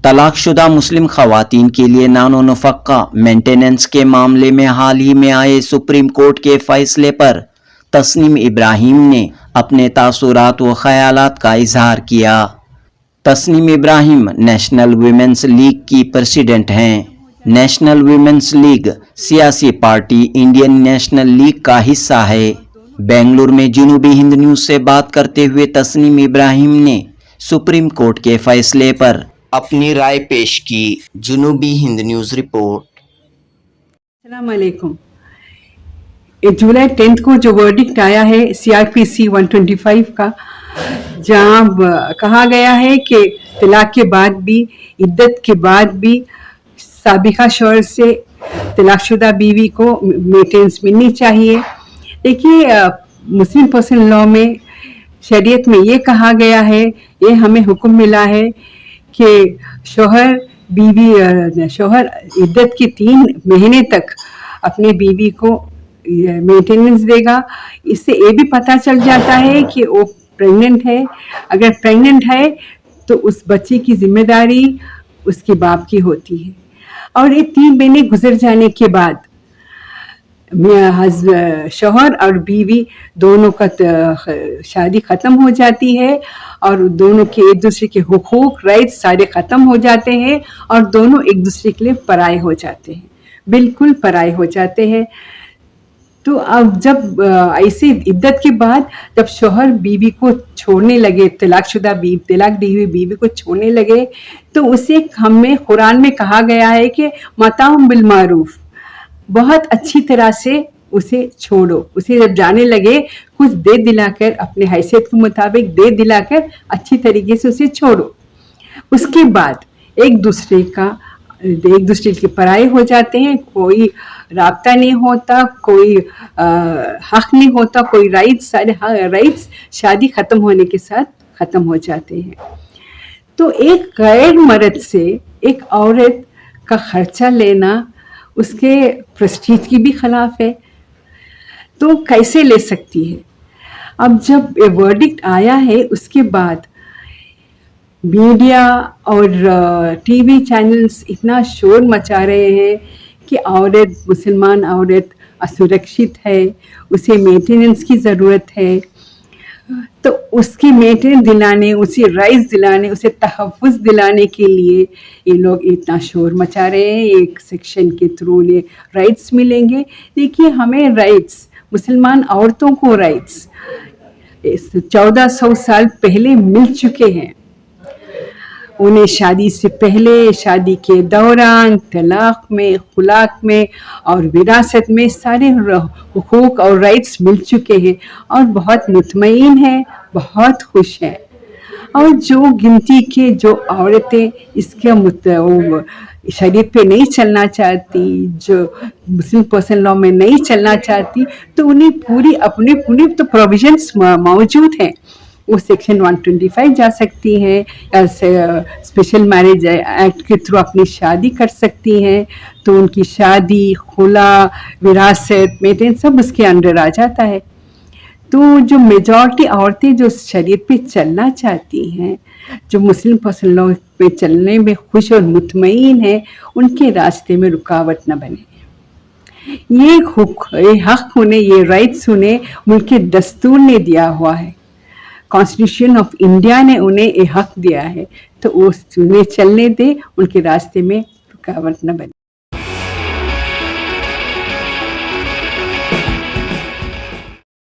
طلاق شدہ مسلم خواتین کے لیے نان و نفقہ مینٹیننس کے معاملے میں حال ہی میں آئے سپریم کورٹ کے فیصلے پر تسنیم ابراہیم نے اپنے تاثرات و خیالات کا اظہار کیا۔ تسنیم ابراہیم نیشنل ویمنس لیگ کی پریزیڈنٹ ہیں۔ نیشنل ویمنس لیگ سیاسی پارٹی انڈین نیشنل لیگ کا حصہ ہے۔ بنگلور میں جنوبی ہند نیوز سے بات کرتے ہوئے تسنیم ابراہیم نے سپریم کورٹ کے فیصلے پر اپنی رائے پیش کی۔ جنوبی ہند نیوز رپورٹ۔ السلام علیکم۔ جولائی 10 کو جو ورڈکٹ آیا ہے CRPC 125 کا، جہاں کہا گیا ہے کہ طلاق کے بعد بھی، عدت کے بعد بھی سابقہ شوہر سے طلاق شدہ بیوی کو مینٹیننس ملنی چاہیے۔ دیکھیے، مسلم پرسنل لاء میں، شریعت میں یہ کہا گیا ہے، یہ ہمیں حکم ملا ہے کہ شوہر عدت کے 3 مہینے تک اپنے بیوی کو مینٹیننس دے گا۔ اس سے یہ بھی پتہ چل جاتا ہے کہ وہ پریگننٹ ہے۔ اگر پریگننٹ ہے تو اس بچے کی ذمہ داری اس کے باپ کی ہوتی ہے، اور یہ 3 مہینے گزر جانے کے بعد شوہر اور بیوی دونوں کا شادی ختم ہو جاتی ہے، اور دونوں کے ایک دوسرے کے حقوق، رائٹس سارے ختم ہو جاتے ہیں، اور دونوں ایک دوسرے کے لیے پرائے ہو جاتے ہیں، بالکل پرائے ہو جاتے ہیں۔ تو اب جب ایسے عدت کے بعد جب شوہر بیوی کو چھوڑنے لگے، طلاق دی ہوئی بیوی کو چھوڑنے لگے، تو اسے ہمیں قرآن میں کہا گیا ہے کہ متاع بالمعروف، بہت اچھی طرح سے اسے چھوڑو۔ اسے جب جانے لگے کچھ دے دلا کر، اپنے حیثیت کے مطابق دے دلا کر اچھی طریقے سے اسے چھوڑو۔ اس کے بعد ایک دوسرے کے پرائے ہو جاتے ہیں، کوئی رابطہ نہیں ہوتا، کوئی حق نہیں ہوتا، کوئی رائٹس، سارے رائٹس شادی ختم ہونے کے ساتھ ختم ہو جاتے ہیں۔ تو ایک غیر مرد سے ایک عورت کا خرچہ لینا اس کے پرسٹیج کی بھی خلاف ہے، تو کیسے لے سکتی ہے؟ اب جب یہ ورڈکٹ آیا ہے، اس کے بعد میڈیا اور ٹی وی چینلز اتنا شور مچا رہے ہیں کہ مسلمان عورت اسرکشت ہے، اسے مینٹیننس کی ضرورت ہے۔ تو اس کی مینٹیننس دلانے، اسے رائٹس دلانے، اسے تحفظ دلانے کے لیے یہ لوگ اتنا شور مچا رہے ہیں۔ ایک سیکشن کے تھرو انہیں رائٹس ملیں گے۔ دیکھیے، ہمیں رائٹس، مسلمان عورتوں کو رائٹس 1400 سال پہلے مل چکے ہیں۔ انہیں شادی سے پہلے، شادی کے دوران، طلاق میں، خلاق میں اور وراثت میں سارے حقوق اور رائٹس مل چکے ہیں، اور بہت مطمئن ہیں، بہت خوش ہیں۔ اور جو گنتی کے جو عورتیں اس کے شریعت پہ نہیں چلنا چاہتی، جو مسلم پرسنل لاء میں نہیں چلنا چاہتی، تو انہیں پوری تو پروویژنس موجود ہیں۔ وہ سیکشن 125 جا سکتی ہیں، یا اسپیشل میرج ایکٹ کے تھرو اپنی شادی کر سکتی ہیں، تو ان کی شادی، خلا، وراثت، مینٹیننس سب اس کے انڈر آ جاتا ہے۔ تو جو میجورٹی عورتیں جو شریعت پہ چلنا چاہتی ہیں، جو مسلم پرسنل لاء پہ چلنے میں خوش اور مطمئن ہیں، ان کے راستے میں رکاوٹ نہ بنے۔ یہ حق انہیں، یہ رائٹس انہیں ملک کے دستور نے دیا ہوا ہے، کانسٹیٹیوشن آف انڈیا نے انہیں یہ حق دیا ہے، تو وہ انہیں چلنے دیں، ان کے راستے میں رکاوٹ نہ بنے۔